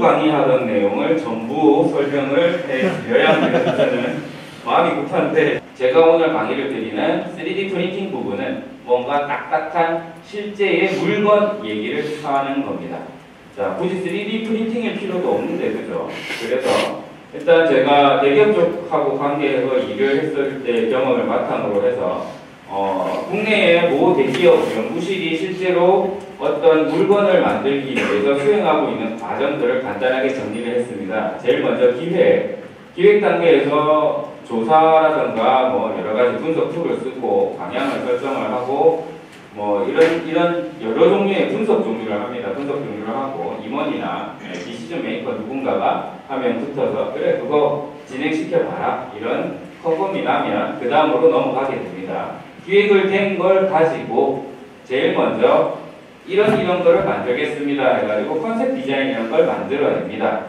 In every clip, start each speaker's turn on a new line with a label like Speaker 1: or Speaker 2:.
Speaker 1: 강의하던 내용을 전부 설명을 해드려야 합니다. 저는 마음이 급한데 제가 오늘 강의를 드리는 3D 프린팅 부분은 뭔가 딱딱한 실제의 물건 얘기를 하는 겁니다. 자, 굳이 3D 프린팅일 필요도 없는데, 그죠? 그래서 일단 제가 대기업 쪽하고 관계해서 일을 했을 때 경험을 바탕으로 해서 국내의 모 대기업 연구실이 실제로 어떤 물건을 만들기 위해서 수행하고 있는 과정들을 간단하게 정리를 했습니다. 제일 먼저 기획 단계에서 조사라든가 뭐 여러 가지 분석 툴을 쓰고 방향을 설정을 하고 뭐 이런 여러 종류의 분석 종류를 합니다. 분석 종류를 하고 임원이나 디시전 메이커 누군가가 하면 붙어서 그래 그거 진행시켜봐라 이런 컨펌이 나면 그 다음으로 넘어가게 됩니다. 기획을 된 걸 가지고 제일 먼저 이런 거를 만들겠습니다 해가지고 컨셉 디자인이라는 걸 만들어냅니다.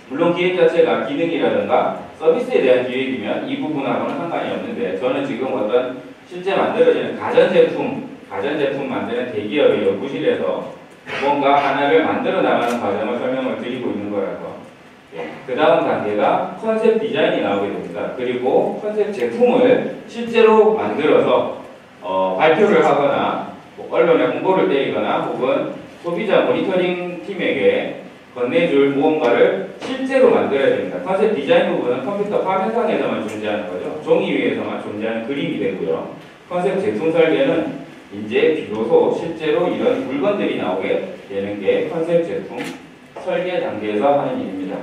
Speaker 1: 물론 기획 자체가 기능이라든가 서비스에 대한 기획이면 이 부분하고는 상관이 없는데 저는 지금 어떤 실제 만들어지는 가전제품 만드는 대기업의 연구실에서 뭔가 하나를 만들어 나가는 과정을 설명을 드리고 있는 거라서 그 다음 단계가 컨셉 디자인이 나오게 됩니다. 그리고 컨셉 제품을 실제로 만들어서 발표를 하거나 언론에 홍보를 때리거나 혹은 소비자 모니터링 팀에게 건네줄 무언가를 실제로 만들어야 됩니다. 컨셉 디자인 부분은 컴퓨터 화면상에서만 존재하는 거죠. 종이 위에서만 존재하는 그림이 되고요. 컨셉 제품 설계는 이제 비로소 실제로 이런 물건들이 나오게 되는 게 컨셉 제품 설계 단계에서 하는 일입니다.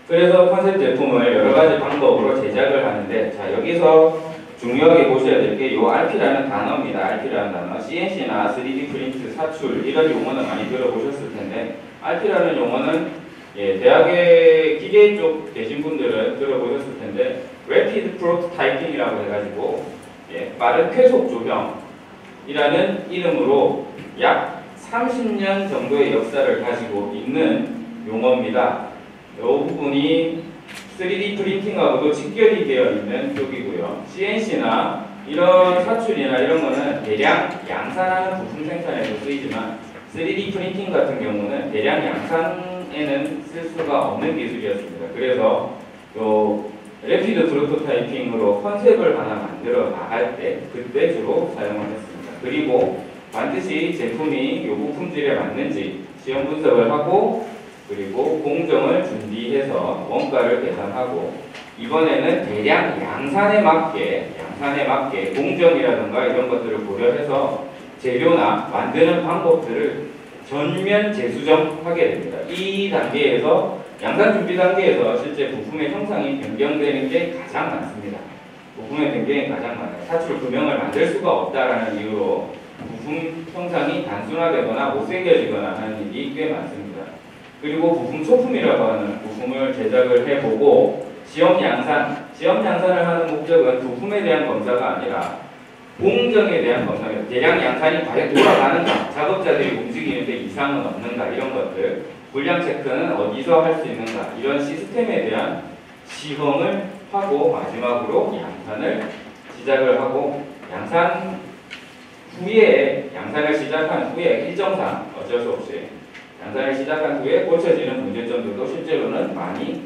Speaker 1: 그래서 컨셉 제품을 여러 가지 방법으로 제작을 하는데 자 여기서 중요하게 보셔야 될 게 이 RP라는 단어입니다. RP라는 단어. CNC나 3D 프린트, 사출 이런 용어는 많이 들어보셨을 텐데 RP라는 용어는 대학의 기계 쪽 계신 분들은 들어보셨을 텐데 Rapid Prototyping이라고 해가지고 빠른 쾌속 조형이라는 이름으로 약 30년 정도의 역사를 가지고 있는 용어입니다. 이 부분이 3D 프린팅하고도 직결이 되어 있는 쪽이고요. CNC나 이런 사출이나 이런 거는 대량 양산하는 부품 생산에도 쓰이지만 3D 프린팅 같은 경우는 대량 양산에는 쓸 수가 없는 기술이었습니다. 그래서 요 래피드 프로토타이핑으로 컨셉을 하나 만들어 나갈 때 그때 주로 사용을 했습니다. 그리고 반드시 제품이 요 부품질에 맞는지 시험 분석을 하고 그리고 공정을 준비해서 원가를 계산하고 이번에는 대량 양산에 맞게 공정이라든가 이런 것들을 고려해서 재료나 만드는 방법들을 전면 재수정하게 됩니다. 이 단계에서 양산 준비 단계에서 실제 부품의 형상이 변경되는 게 가장 많습니다. 부품의 변경이 가장 많아요. 사출 금형을 만들 수가 없다라는 이유로 부품 형상이 단순화되거나 못생겨지거나 하는 일이 꽤 많습니다. 그리고 부품 초품이라고 하는 부품을 제작을 해보고 시험 양산을 하는 목적은 부품에 대한 검사가 아니라 공정에 대한 검사입니다. 대량 양산이 과연 돌아가는가, 작업자들이 움직이는데 이상은 없는가 이런 것들, 불량 체크는 어디서 할 수 있는가 이런 시스템에 대한 시험을 하고 마지막으로 양산을 시작을 하고 양산을 시작한 후에 일정상 어쩔 수 없이 양산을 시작한 후에 고쳐지는 문제점들도 실제로는 많이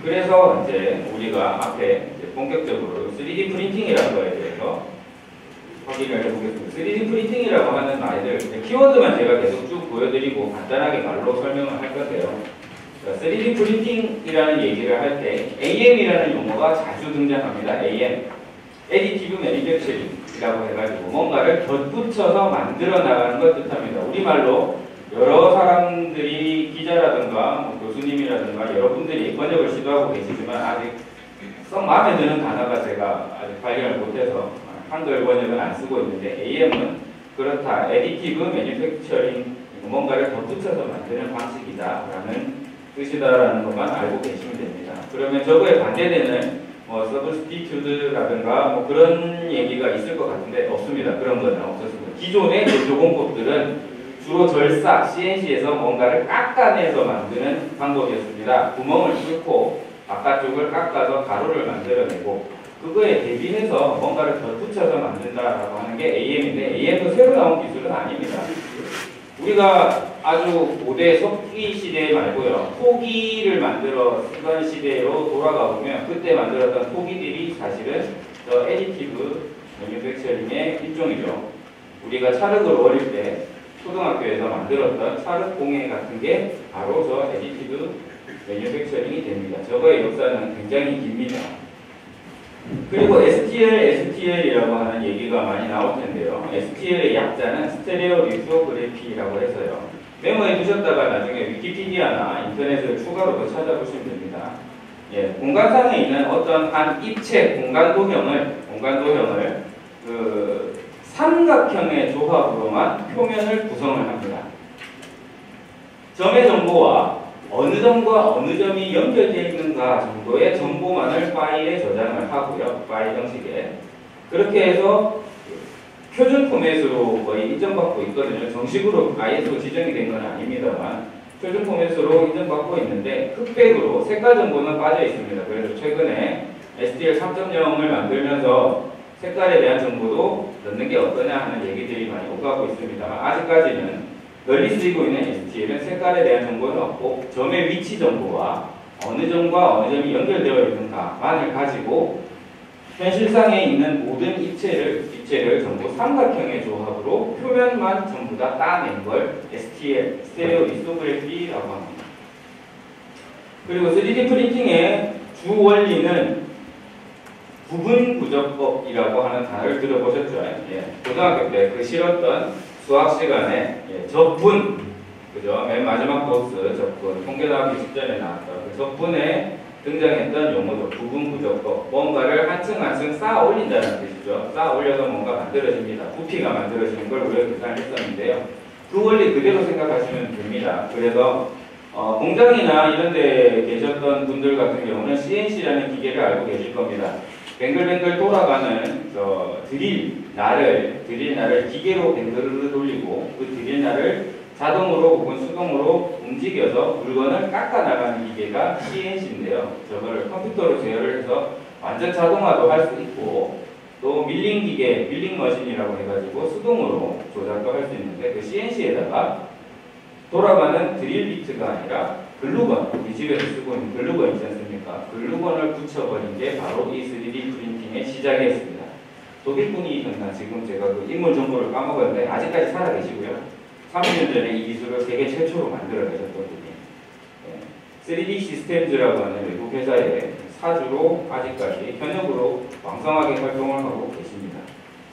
Speaker 1: 그래서 이제 우리가 앞에 이제 본격적으로 3D 프린팅이라는 거에 대해서 확인을 해보겠습니다. 3D 프린팅이라고 하는 말들 키워드만 제가 계속 쭉 보여드리고 간단하게 말로 설명을 할 건데요. 3D 프린팅이라는 얘기를 할 때 AM이라는 용어가 자주 등장합니다. AM Additive Manufacturing이라고 해가지고 뭔가를 덧붙여서 만들어 나가는 걸 뜻합니다. 우리말로 여러 사람들이 기자라든가 교수님이라든가 여러분들이 번역을 시도하고 계시지만 아직 썩 마음에 드는 단어가 제가 아직 발견을 못해서 한글 번역은 안 쓰고 있는데 AM은 그렇다. Additive Manufacturing 뭔가를 덧붙여서 만드는 방식이다 라는 뜻이다라는 것만 알고 계시면 됩니다. 그러면 저거에 반대되는 substitute라든가 그런 얘기가 있을 것 같은데 없습니다. 그런 건 없었습니다. 기존의 제조 공법들은 주로 절삭, CNC에서 뭔가를 깎아내서 만드는 방법이었습니다. 구멍을 뚫고 바깥쪽을 깎아서 가루를 만들어내고 그거에 대비해서 뭔가를 덧붙여서 만든다라고 하는 게 AM인데 AM도 새로 나온 기술은 아닙니다. 우리가 아주 고대 석기 시대 말고요. 토기를 만들어 쓰던 시대로 돌아가 보면 그때 만들었던 토기들이 사실은 저 애디티브 매뉴팩처링의 일종이죠. 우리가 찰흙을 어릴 때 초등학교에서 만들었던 찰흙 공예 같은 게 바로 저 애디티브 매뉴팩처링이 됩니다. 저거의 역사는 굉장히 깁니다. 그리고 STL이라고 하는 얘기가 많이 나올 텐데요. STL의 약자는 스테레오 리소그래피라고 해서요. 메모해 두셨다가 나중에 위키피디아나 인터넷을 추가로 더 찾아보시면 됩니다. 예, 공간상에 있는 어떤 한 입체 공간도형을 그 삼각형의 조합으로만 표면을 구성을 합니다. 점의 정보와 어느 점과 어느 점이 연결되어 있는가 정도의 정보만을 파일에 저장을 하고요. 파일 형식에. 그렇게 해서 표준 포맷으로 거의 인정받고 있거든요. 정식으로 ISO 지정이 된 건 아닙니다만 표준 포맷으로 인정받고 있는데 흑백으로 색깔 정보는 빠져 있습니다. 그래서 최근에 STL 3.0을 만들면서 색깔에 대한 정보도 넣는 게 어떠냐 하는 얘기들이 많이 오가고 있습니다만 아직까지는 널리 쓰이고 있는 STL은 색깔에 대한 정보는 없고 점의 위치 정보와 어느 점과 어느 점이 연결되어 있는가만을 가지고 현실상에 있는 모든 입체를 전부 삼각형의 조합으로 표면만 전부 다 따낸 걸 STL, 스테레오 리소그래피라고 합니다. 그리고 3D 프린팅의 주 원리는 부분 구조법이라고 하는 단어를 들어보셨죠? 예, 고등학교 때 그 싫었던 수학 시간에 적분, 그죠? 맨 마지막 코스 적분, 통계 나오기 직전에 나왔던 그 적분에 등장했던 용어도 부분 구조법, 뭔가를 한층 한층 쌓아 올린다는 뜻이죠. 쌓아 올려서 뭔가 만들어집니다. 부피가 만들어지는 걸 우리가 계산을 했었는데요. 그 원리 그대로 생각하시면 됩니다. 그래서 공장이나 이런 데 계셨던 분들 같은 경우는 CNC라는 기계를 알고 계실 겁니다. 뱅글뱅글 돌아가는 드릴 날을 기계로 뱅글을 돌리고 그 드릴 날을 자동으로 혹은 수동으로 움직여서 물건을 깎아 나가는 기계가 CNC인데요. 저걸 컴퓨터로 제어를 해서 완전 자동화도 할 수 있고 또 밀링 기계, 밀링 머신이라고 해가지고 수동으로 조작도 할 수 있는데 그 CNC에다가 돌아가는 드릴 비트가 아니라 글루건, 우리 집에서 쓰고 있는 글루건 있지 않습니까? 글루건을 붙여버린 게 바로 이 3D 프린팅의 시작이었습니다. 독일분이셨나 지금 제가 그 인물 정보를 까먹었는데 아직까지 살아계시고요. 3년 전에 이 기술을 세계 최초로 만들어내셨던 분이 3D 시스템즈라고 하는 외국 회사의 사주로 아직까지 현역으로 왕성하게 활동을 하고 계십니다.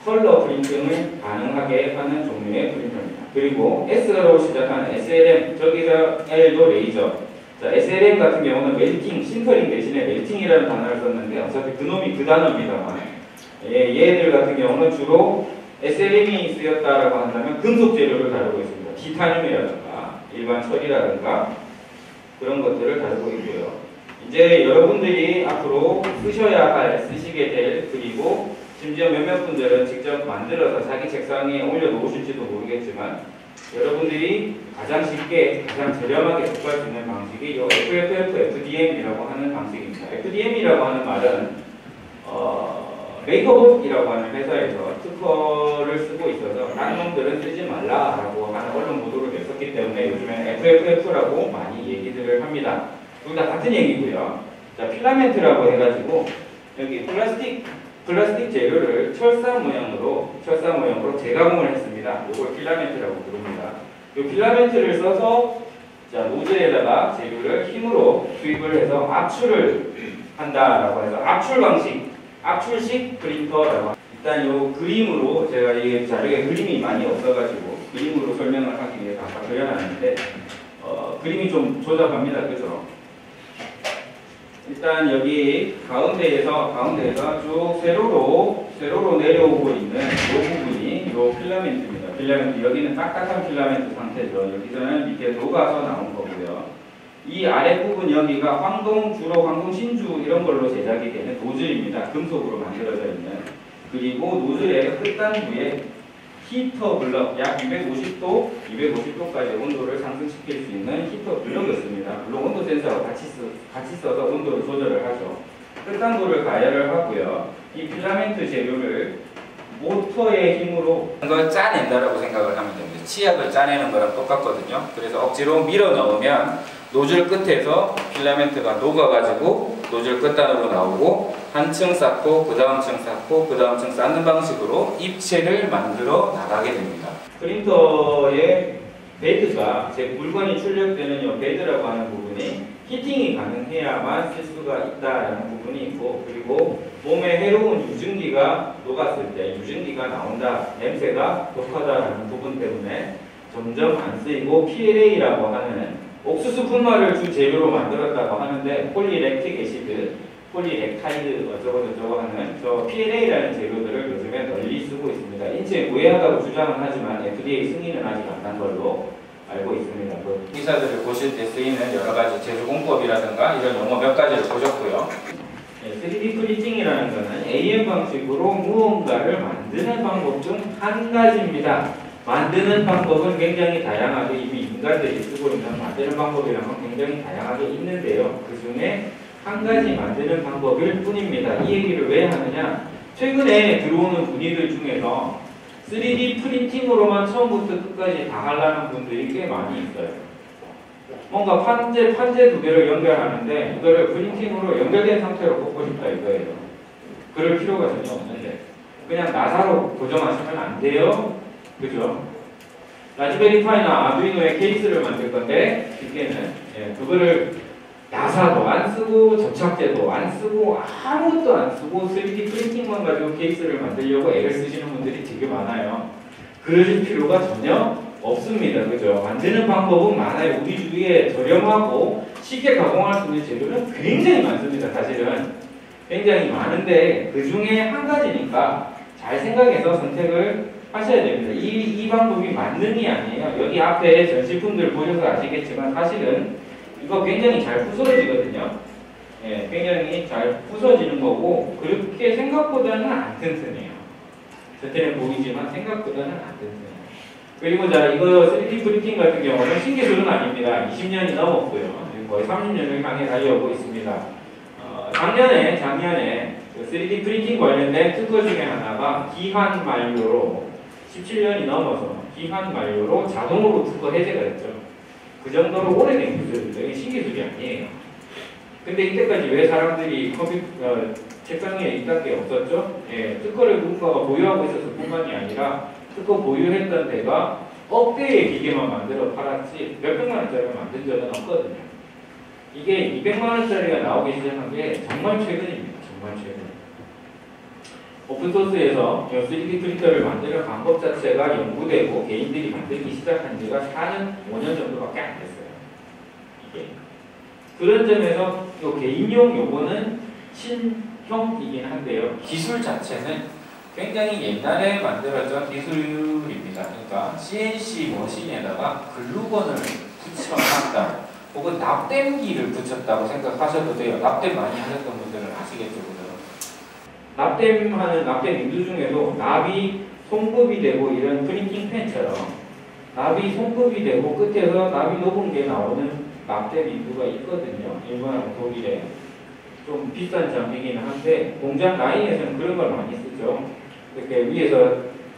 Speaker 1: 컬러 프린팅을 가능하게 하는 종류의 프린터입니다. 그리고 S로 시작하는 SLM, 저기서 L도 레이저. 자, SLM 같은 경우는 멜팅, 신터링 대신에 멜팅이라는 단어를 썼는데 어차피 그놈이 그 단어입니다만 얘들 같은 경우는 주로 SLM이 쓰였다라고 한다면 금속 재료를 다루고 있습니다. 티타늄이라든가 일반 철이라든가 그런 것들을 다루고 있고요. 이제 여러분들이 앞으로 쓰시게 될 그리고 심지어 몇몇 분들은 직접 만들어서 자기 책상에 올려놓으실지도 모르겠지만 여러분들이 가장 쉽게, 가장 저렴하게 접할 수 있는 방식이 이 FDM이라고 하는 방식입니다. FDM이라고 하는 말은 메이커북이라고 하는 회사에서 특허를 쓰고 있어서 다른 놈들은 쓰지 말라라고 하는 언론 보도를 냈었기 때문에 요즘엔 FFF라고 많이 얘기들을 합니다. 둘 다 같은 얘기고요. 자, 필라멘트라고 해가지고 여기 플라스틱 재료를 철사 모형으로 재가공을 했습니다. 이걸 필라멘트라고 부릅니다. 이 필라멘트를 써서 자, 노즐에다가 재료를 힘으로 투입을 해서 압출을 한다라고 해서 압출 방식, 압출식 프린터라고. 일단 이 그림으로 제가 이 자료에 그림이 많이 없어가지고 그림으로 설명을 하기 위해서 아까 그려놨는데 그림이 좀 조잡합니다. 그죠? 일단 여기 가운데에서 쭉 세로로 내려오고 있는 이 부분이 이 필라멘트입니다. 필라멘트, 여기는 딱딱한 필라멘트 상태죠. 여기서는 밑에 녹아서 나온 거고요. 이 아랫부분 여기가 주로 황동 신주 이런 걸로 제작이 되는 노즐입니다. 금속으로 만들어져 있는. 그리고 노즐의 끝단부에 히터 블럭, 약 250도까지 온도를 상승시킬 수 있는 히터 블럭이었습니다. 물론 온도 센서와 같이 써서 온도를 조절을 하죠. 끝단부를 가열을 하고요. 이 필라멘트 재료를 모터의 힘으로 그걸 짜낸다라고 생각을 하면 됩니다. 치약을 짜내는 거랑 똑같거든요. 그래서 억지로 밀어 넣으면 노즐 끝에서 필라멘트가 녹아가지고 노즐 끝단으로 나오고 한 층 쌓고 그 다음 층 쌓고 그 다음 층 쌓는 방식으로 입체를 만들어 나가게 됩니다. 프린터의 베드가 제 물건이 출력되는 이 베드라고 하는 부분이 히팅이 가능해야만 쓸 수가 있다라는 부분이 있고, 그리고 몸에 해로운 유증기가 녹았을 때 유증기가 나온다, 냄새가 독하다라는 부분 때문에 점점 안 쓰이고 PLA라고 하는 옥수수 분말을 주 재료로 만들었다고 하는데 폴리렉틱 애시드, 폴리렉타이드 어쩌고저쩌고 하는 저 PLA라는 재료들을 요즘에 널리 쓰고 있습니다. 인체에 무해하다고 주장은 하지만 FDA 승인은 아직 안 난 걸로 알고 있습니다. 그 기사들을 보실 때 쓰이는 여러 가지 제조공법이라든가 이런 용어 몇 가지를 보셨고요. 3D 프린팅이라는 것은 AM 방식으로 무언가를 만드는 방법 중 한 가지입니다. 만드는 방법은 굉장히 다양하게 이미 인간들이 쓰고 있는 만드는 방법이라는 건 굉장히 다양하게 있는데요. 그 중에 한 가지 만드는 방법일 뿐입니다. 이 얘기를 왜 하느냐? 최근에 들어오는 문의들 중에서 3D 프린팅으로만 처음부터 끝까지 다 하려는 분들이 꽤 많이 있어요. 뭔가 판재 두 개를 연결하는데 이거를 프린팅으로 연결된 상태로 뽑고 싶다 이거예요. 그럴 필요가 전혀 없는데 그냥 나사로 고정하시면 안 돼요. 그죠? 라즈베리 파이나 아두이노의 케이스를 만들 건데 쉽게는 그거를 나사도 안 쓰고 접착제도 안 쓰고 아무것도 안 쓰고 3D 프린팅만 가지고 케이스를 만들려고 애를 쓰시는 분들이 되게 많아요. 그러실 필요가 전혀 없습니다. 그죠? 만드는 방법은 많아요. 우리 주위에 저렴하고 쉽게 가공할 수 있는 재료는 굉장히 많습니다. 사실은 굉장히 많은데 그 중에 한 가지니까 잘 생각해서 선택을 하셔야 됩니다. 이 방법이 만능이 아니에요. 여기 앞에 전시품들 보셔서 아시겠지만 사실은 이거 굉장히 잘 부서지거든요. 예, 굉장히 잘 부서지는 거고 그렇게 생각보다는 안 튼튼해요. 겉에는 보이지만 생각보다는 안 튼튼해요. 그리고 자 이거 3D 프린팅 같은 경우는 신기술은 아닙니다. 20년이 넘었고요. 거의 30년을 향해 달려오고 있습니다. 작년에 3D 프린팅 관련된 특허 중에 하나가 기한 만료로 17년이 넘어서 기한 만료로 자동으로 특허 해제가 됐죠. 그 정도로 오래된 기술입니다. 이게 신기술이 아니에요. 근데 이때까지 왜 사람들이 책상 위에 있던 게 없었죠? 예, 특허를 누군가가 보유하고 있었을 뿐만이 아니라 특허 보유했던 데가 억대의 기계만 만들어 팔았지 몇백만 원짜리를 만든 적은 없거든요. 이게 200만 원짜리가 나오기 시작한 게 정말 최근입니다. 정말 최근. 오픈소스에서 3D 프린터를 만드는 방법 자체가 연구되고 개인들이 만들기 시작한 지가 4년, 5년 정도밖에 안 됐어요. 이게. 그런 점에서 요 개인용 요거는 신형이긴 한데요. 기술 자체는 굉장히 옛날에 만들어진 기술입니다. 그러니까 CNC 머신에다가 글루건을 붙여놨다. 혹은 납땜기를 붙였다고 생각하셔도 돼요. 납땜 많이 하셨던 분들은 아시겠죠. 납땜하는 납땜 인두 중에도 납이 송급이 되고 이런 프린팅 펜처럼 납이 송급이 되고 끝에서 납이 녹은 게 나오는 납땜 인두가 있거든요. 일본하고 독일에 좀 비싼 장비기는 한데 공장 라인에서는 그런 걸 많이 쓰죠. 이렇게 위에서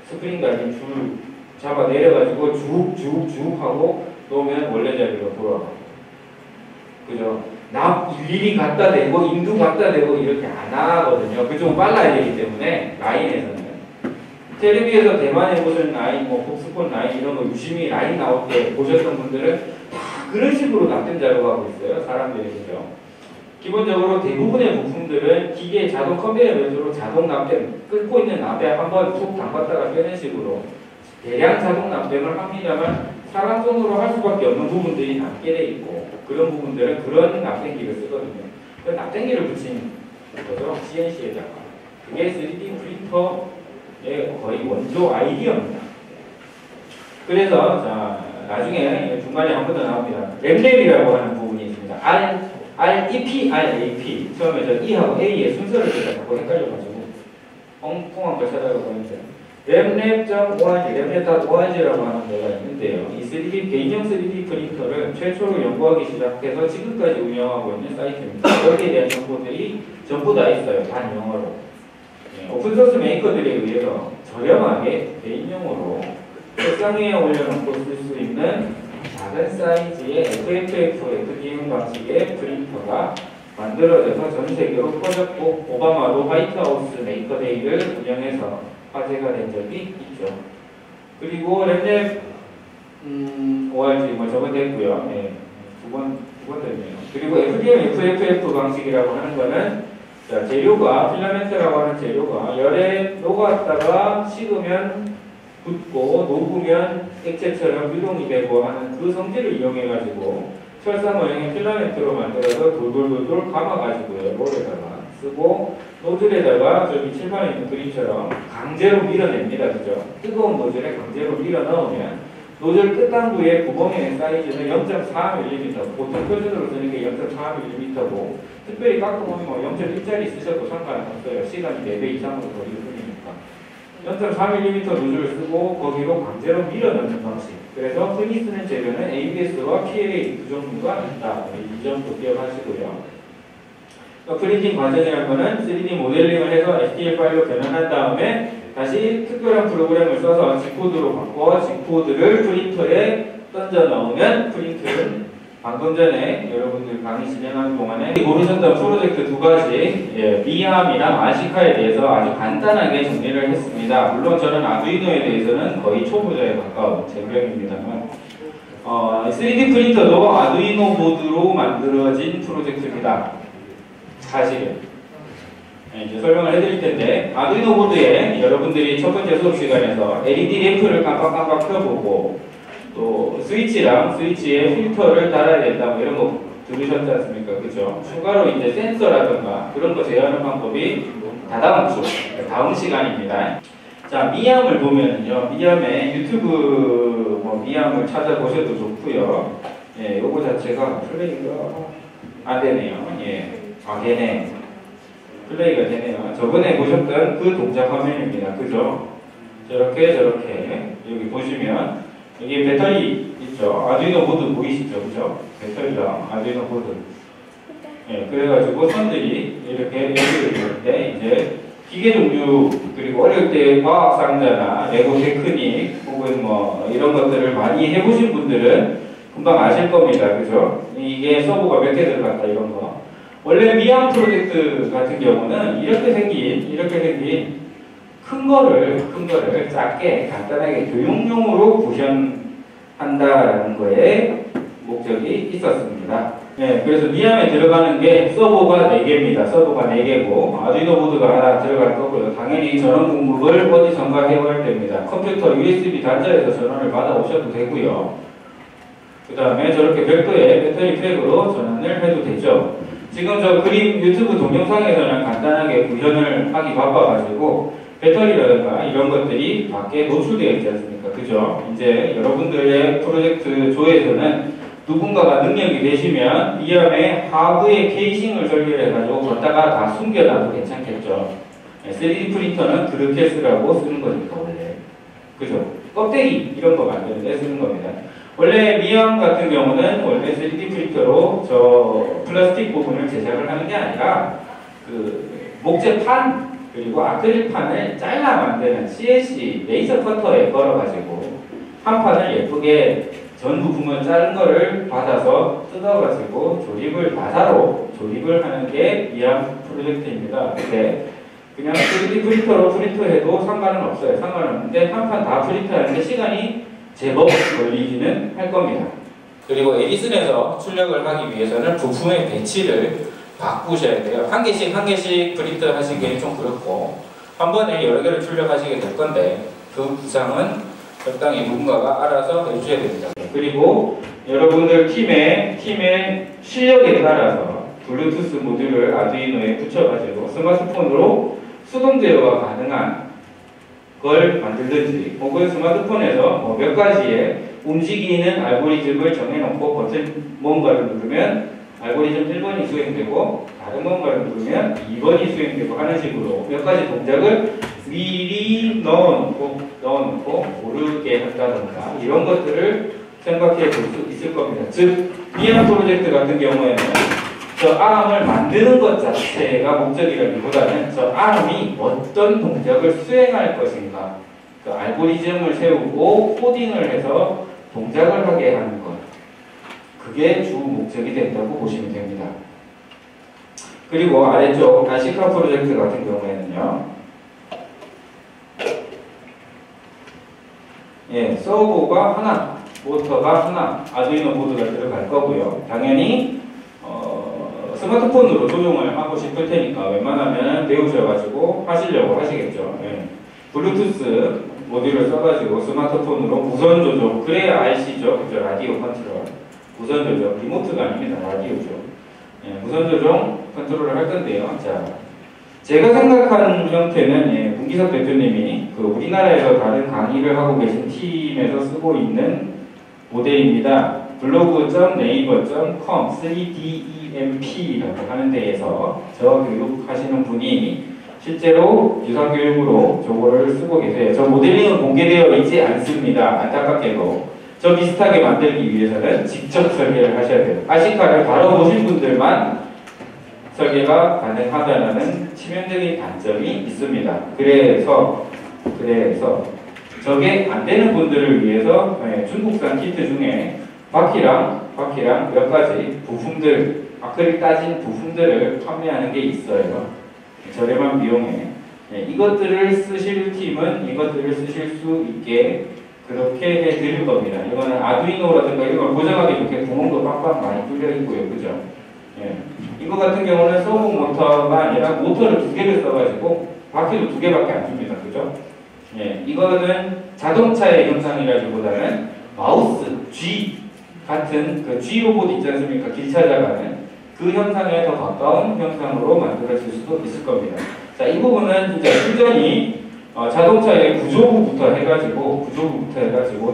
Speaker 1: 스프링 달린 줄 잡아 내려가지고 쭉 하고 놓으면 원래 자리로 돌아가고, 그죠? 납 일일이 갖다 대고 인두 갖다 대고 이렇게 안 하거든요. 그 좀 빨라야 되기 때문에 라인에서는. 텔레비에서 대만의 무슨 라인, 뭐 폭스콘 라인 이런 거 유심히 라인 나올 때 보셨던 분들은 다 그런 식으로 납땜 작업하고 있어요. 사람들이. 그죠? 기본적으로 대부분의 부품들은 기계 자동 컨베이어 벨트로 자동 납땜, 끓고 있는 납에 한번 툭 담갔다가 빼는 식으로 대량 자동 납땜을 합니다만 사람 손으로 할 수밖에 없는 부분들이 남게 돼 있고 그런 부분들은 그런 납땜기를 쓰거든요. 그 납땜기를 붙인 거죠. CNC에다가. 그게 3D 프린터의 거의 원조 아이디어입니다. 그래서 자 나중에 중간에 한 번 더 나옵니다. 램랩이라고 하는 부분이 있습니다. REP, RAP. 처음에 저 E하고 A의 순서를 제가 자꾸 헷갈려가지고 엉뚱한 걸 찾아가고 있는데 램랩.org.org라고 하는 데가 있는데요. 이 3D, 개인용 3D 프린터를 최초로 연구하기 시작해서 지금까지 운영하고 있는 사이트입니다. 여기에 대한 정보들이 전부 다 있어요. 반 영어로. 오픈소스 메이커들에 의해서 저렴하게 개인용으로 책상 위에 올려놓고 쓸 수 있는 작은 사이즈의 FFF, FDM 방식의 프린터가 만들어져서 전 세계로 퍼졌고 오바마도 화이트하우스 메이커데이를 운영해서 화제가 된 적이 있죠. 그리고 랩랩 ORG 뭐 저거 됐고요. 네, 두 번 됐네요. 그리고 FDM, FFF 방식이라고 하는 거는 자, 재료가 필라멘트라고 하는 재료가 열에 녹았다가 식으면 굳고 녹으면 액체처럼 유동이 되고 하는 그 성질을 이용해 가지고 철사 모형의 필라멘트로 만들어서 돌돌돌돌 감아가지고요. 롤에다가 쓰고 노즐에다가 저기 칠판에 있는 그림처럼 강제로 밀어냅니다. 그죠? 뜨거운 노즐에 강제로 밀어 넣으면 노즐 끝단부의 구멍의 사이즈는 0.4mm, 보통 표준으로 쓰는 게 0.4mm고 특별히 깎아보면 뭐 0.1짜리 쓰셔도 상관없어요. 시간이 4배 이상으로 더 걸리니까 0.4mm 노즐을 쓰고 거기로 강제로 밀어넣는 방식. 그래서 흔히 쓰는 재료는 ABS와 PLA 두 종류가 있다. 이 점도 기억하시고요. 프린팅 과정이라는 것은 3D 모델링을 해서 STL 파일로 변환한 다음에 다시 특별한 프로그램을 써서 G코드로 바꿔 G코드를 프린터에 던져 넣으면 프린트는 방금 전에 여러분들 강의 진행하는 동안에 모르셨던 프로젝트 두 가지 미암이랑 아시카에 대해서 아주 간단하게 정리를 했습니다. 물론 저는 아두이노에 대해서는 거의 초보자에 가까운 쟁병입니다만 3D 프린터도 아두이노 보드로 만들어진 프로젝트입니다. 사실은 이제 설명을 해드릴 텐데 아두이노 보드에 여러분들이 첫 번째 수업 시간에서 LED 램프를 깜빡깜빡 켜보고 또 스위치랑 스위치에 필터를 달아야 된다 뭐 이런 거 들으셨지 않습니까? 그죠? 추가로 이제 센서라든가 그런 거 제어하는 방법이 다음 시간입니다. 자, 미암을 보면은요, 미암에 유튜브 미암을 찾아보셔도 좋고요. 예, 요거 자체가 플레이가 안 되네요. 예, 되네. 플레이가 되네요. 저번에 보셨던 그 동작 화면입니다. 그죠? 저렇게 여기 보시면 여기 배터리 있죠? 아두이노 보드 보이시죠? 그죠? 배터리랑 아두이노 보드. 예, 그래가지고 선들이 이렇게 연결되는데 이제 기계 종류 그리고 어릴 때 과학 상자나 레고 테크닉 혹은 뭐 이런 것들을 많이 해보신 분들은 금방 아실 겁니다. 그죠? 이게 서버가 몇 개 들어갔다 이런 거. 원래 미암 프로젝트 같은 경우는 이렇게 생긴 큰 거를 작게 간단하게 교육용으로 구현한다라는 거에 목적이 있었습니다. 네, 그래서 미암에 들어가는 게 서버가 4개입니다. 서버가 4개고 아두이노 보드가 하나 들어갈 거고요. 당연히 전원 공급을 어디선가 해야 됩니다. 컴퓨터 USB 단자에서 전원을 받아오셔도 되고요. 그 다음에 저렇게 별도의 배터리 팩으로 전원을 해도 되죠. 지금 저 그림 유튜브 동영상에서는 간단하게 구현을 하기 바빠가지고 배터리라든가 이런 것들이 밖에 노출되어 있지 않습니까? 그죠? 이제 여러분들의 프로젝트 조에서는 누군가가 능력이 되시면 미암의 하부에 케이싱을 설계해가지고 걷다가 다 숨겨놔도 괜찮겠죠. 3D 프린터는 그렇게 쓰라고 쓰는 거니까 원래. 그죠? 껍데기 이런 거 만드는데 쓰는 겁니다. 원래 미암 같은 경우는 원래 3D 프린터로 저 플라스틱 부분을 제작을 하는 게 아니라 그 목재판 그리고 아크릴판을 잘라 만드는 CNC 레이저 커터에 걸어가지고 한 판을 예쁘게 전 부품을 자른 거를 받아서 뜯어가지고 나사로 조립을 하는 게 미암 프로젝트입니다. 근데 그냥 3D 프린터로 프린트해도 상관은 없어요. 상관없는데 한 판 다 프린트하는데 시간이 제법 걸리기는 할 겁니다. 그리고 에디슨에서 출력을 하기 위해서는 부품의 배치를 바꾸셔야 돼요. 한 개씩 프린트 하시기엔 좀 그렇고 한 번에 여러 개를 출력하시게 될 건데 그 구상은 적당히 누군가가 알아서 해주셔야 됩니다. 그리고 여러분들 팀의 실력에 따라서 블루투스 모듈을 아두이노에 붙여가지고 스마트폰으로 수동 제어가 가능한 걸 만들든지 혹은 스마트폰에서 몇 가지의 움직이는 알고리즘을 정해놓고 버튼 뭔가를 누르면 알고리즘 1번이 수행되고 다른 뭔가를 누르면 2번이 수행되고 하는 식으로 몇 가지 동작을 미리 넣어놓고 고르게 한다던가 이런 것들을 생각해 볼 수 있을 겁니다. 즉 미암 프로젝트 같은 경우에는 저 암을 만드는 것 자체가 목적이라기보다는 저 암이 어떤 동작을 수행할 것인가 그 알고리즘을 세우고 코딩을 해서 동작을 하게 하는 것. 그게 주 목적이 된다고 보시면 됩니다. 그리고 아래쪽 아시카 프로젝트 같은 경우에는요. 예, 서버가 하나, 모터가 하나, 아두이노 보드가 들어갈 거고요. 당연히 스마트폰으로 조종을 하고 싶을 테니까 웬만하면 배우셔가지고 하시려고 하시겠죠. 예. 블루투스 모듈을 써가지고 스마트폰으로 무선 조종, 그래야 RC죠. 그죠? 라디오 컨트롤. 무선 조종, 리모트가 아닙니다. 라디오죠. 예, 무선 조종 컨트롤을 할 건데요. 자, 제가 생각한 형태는 예, 문기석 대표님이 그 우리나라에서 다른 강의를 하고 계신 팀에서 쓰고 있는 모델입니다. 블로그.네이버.com 3DEMP라고 하는 데에서 저 교육하시는 분이 실제로 유사교육으로 저거를 쓰고 계세요. 저 모델링은 공개되어 있지 않습니다. 안타깝게도. 저 비슷하게 만들기 위해서는 직접 설계를 하셔야 돼요. 아시카를 다뤄보신 분들만 설계가 가능하다는 치명적인 단점이 있습니다. 그래서 저게 안 되는 분들을 위해서 중국산 키트 중에 바퀴랑 몇 가지 부품들, 아크릴 따진 부품들을 판매하는 게 있어요. 저렴한 비용에. 이것들을 쓰실 팀은 이것들을 쓰실 수 있게 그렇게 해드릴 겁니다. 이거는 아두이노라든가 이런 걸 고정하기 좋게 구멍도 빵빵 많이 뚫려 있고요. 그죠? 예. 이거 같은 경우는 서브 모터가 아니라 모터를 2개를 써가지고 바퀴도 2개밖에 안 줍니다. 그죠? 예. 이거는 자동차의 형상이라기보다는 마우스, G 같은 그 G 로봇 있지 않습니까? 길 찾아가는 그 형상에 더 가까운 형상으로 만들어질 수도 있을 겁니다. 자, 이 부분은 진짜 순전히 자동차의 구조부부터 해가지고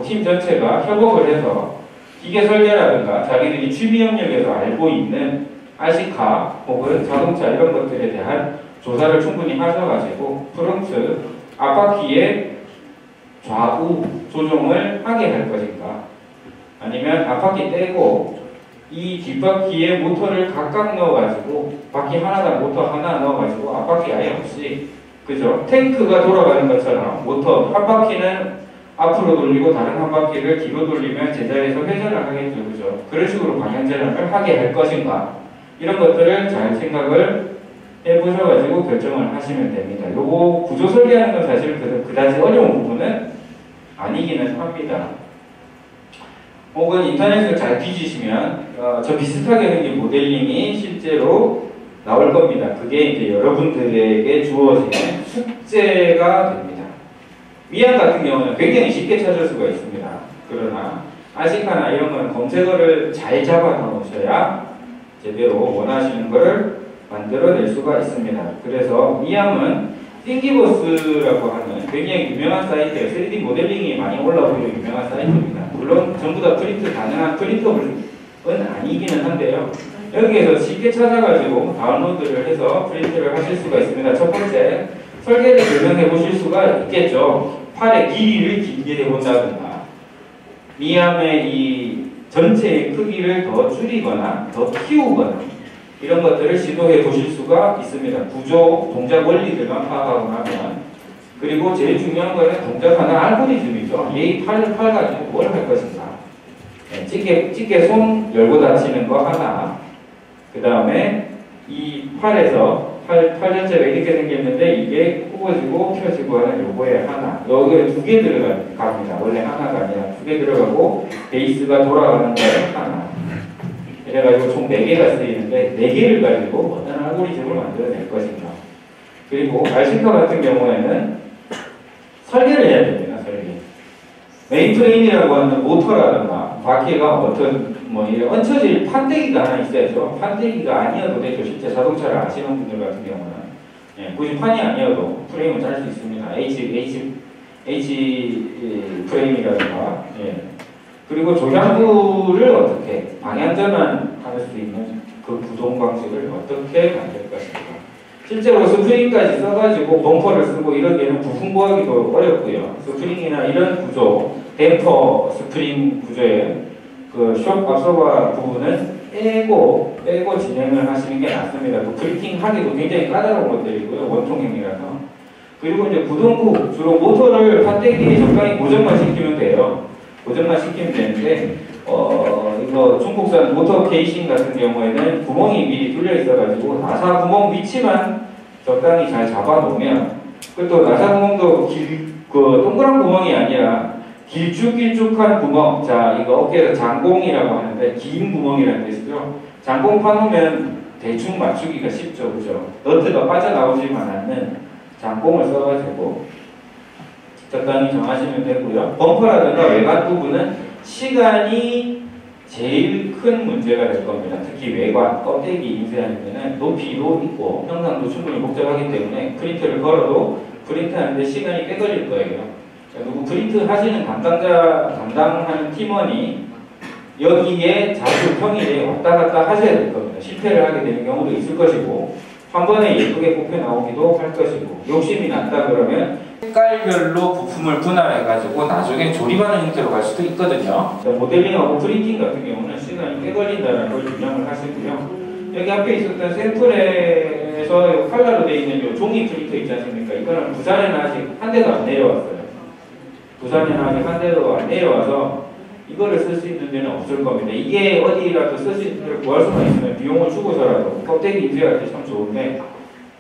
Speaker 1: 팀 전체가 협업을 해서 기계 설계라든가 자기들이 취미 영역에서 알고 있는 아시카 혹은 자동차 이런 것들에 대한 조사를 충분히 하셔가지고 프론트 앞바퀴의 좌우 조종을 하게 할 것인가, 아니면 앞바퀴 떼고 이 뒷바퀴에 모터를 각각 넣어가지고 바퀴 하나당 모터 하나 넣어가지고 앞바퀴 아예 없이, 그죠? 탱크가 돌아가는 것처럼 모터 한 바퀴는 앞으로 돌리고 다른 한 바퀴를 뒤로 돌리면 제자리에서 회전을 하겠죠. 그죠? 그런 식으로 방향전환을 하게 할 것인가, 이런 것들을 잘 생각을 해보셔가지고 결정을 하시면 됩니다. 요거 구조 설계하는 건 사실 그다지 어려운 부분은 아니기는 합니다. 혹은 인터넷을 잘 뒤지시면 저 비슷하게 생긴 모델링이 실제로 나올 겁니다. 그게 이제 여러분들에게 주어지는 숙제가 됩니다. 미안 같은 경우는 굉장히 쉽게 찾을 수가 있습니다. 그러나 아시카나 이런 거는 검색어를 잘 잡아 놓으셔야 제대로 원하시는 것을 만들어낼 수가 있습니다. 그래서 미암은 띵기버스라고 하는 굉장히 유명한 사이트예요. 3D 모델링이 많이 올라오고 유명한 사이트입니다. 물론 전부 다 프린트 가능한 프린터블은 아니기는 한데요. 여기에서 쉽게 찾아가지고 다운로드를 해서 프린트를 하실 수가 있습니다. 첫 번째, 설계를 설명해 보실 수가 있겠죠. 팔의 길이를 길게 해본다든가, 미암의 이 전체의 크기를 더 줄이거나 더 키우거나 이런 것들을 시도해 보실 수가 있습니다. 구조, 동작 원리들만 파악하고 나면. 그리고 제일 중요한 거는 동작하는 알고리즘이죠. 얘 팔 가지고 뭘 할 것인가. 찌개 손 열고 닫히는 거 하나, 그 다음에 이 팔에서 팔 전체가 이렇게 생겼는데 이게 굽어지고 펴지고 하는 요거에 하나, 여기에 2개 들어갑니다. 원래 하나가 아니라 2개 들어가고 베이스가 돌아가는 거에 하나, 이래가지고 총 4개가 쓰이는데 4개를 가지고 어떤 알고리즘을 만들어낼 것인가. 그리고 아시카 같은 경우에는 설계를 해야 됩니다. 설계. 메인프레임이라고 하는 모터라든가 바퀴가 어떤 이 얹혀질 판때기가 하나 있어야죠. 판때기가 아니어도 되죠. 실제 자동차를 아시는 분들 같은 경우는 굳이 판이 아니어도 프레임을 짤 수 있습니다. H 프레임이라든가. 그리고 조향부를 어떻게 방향전환할 수 있는 그 구동 방식을 어떻게 만들 것인가. 실제로 스프링까지 써가지고 범퍼를 쓰고 이러기에는 부품 구하기도 어렵고요. 스프링이나 이런 구조, 댐퍼 스프링 구조의 그 쇼크 압소버 부분은 빼고 진행을 하시는 게 낫습니다. 그 브리핑 하기도 굉장히 까다로운 것들이고요. 원통형이라서. 그리고 이제 구동구, 주로 모터를 판때기에 적당히 고정만 시키면 돼요. 고정만 시키면 되는데, 이거 중국산 모터 케이싱 같은 경우에는 구멍이 미리 뚫려 있어가지고 나사 구멍 위치만 적당히 잘 잡아놓으면, 또 나사 구멍도 동그란 구멍이 아니라 길쭉길쭉한 구멍, 자 이거 어깨에서 장공이라고 하는데 긴 구멍이라는 뜻이죠. 장공 파놓으면 대충 맞추기가 쉽죠, 그죠? 너트가 빠져나오지만 않는 장공을 써가지고 적당히 정하시면 되고요. 범퍼라든가 외관 부분은 시간이 제일 큰 문제가 될 겁니다. 특히 외관, 껍데기 인쇄하려면 높이도 있고 형상도 충분히 복잡하기 때문에 프린트를 걸어도 프린트하는데 시간이 꽤 걸릴 거예요. 누구 프린트 하시는 담당하는 팀원이 여기에 자주 평일에 왔다 갔다 하셔야 될 겁니다. 실패를 하게 되는 경우도 있을 것이고 한 번에 예쁘게 뽑혀 나오기도 할 것이고 욕심이 난다 그러면 색깔별로 부품을 분할해가지고 나중에 조립하는 형태로 갈 수도 있거든요. 모델링하고 프린팅 같은 경우는 시간이 꽤 걸린다는 걸 유념을 하시고요. 여기 앞에 있었던 샘플에서 칼라로 되어 있는 요 종이 프린터 있지 않습니까? 이거는 부산에는 아직 한 대도 안 내려왔어요. 부산에는 아직 한 대도 안 내려와서 이거를 쓸 수 있는 데는 없을 겁니다. 이게 어디라도 쓸 수 있는 데를 구할 수만 있으면 비용을 주고서라도 껍데기 인쇄할 때 참 좋은데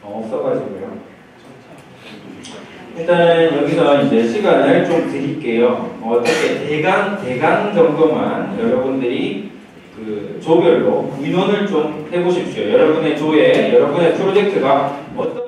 Speaker 1: 없어가지고요. 일단 여기서 이제 시간을 좀 드릴게요. 어떻게 대강 정도만 여러분들이 그 조별로 의논을 좀 해보십시오. 여러분의 조에 여러분의 프로젝트가 어떤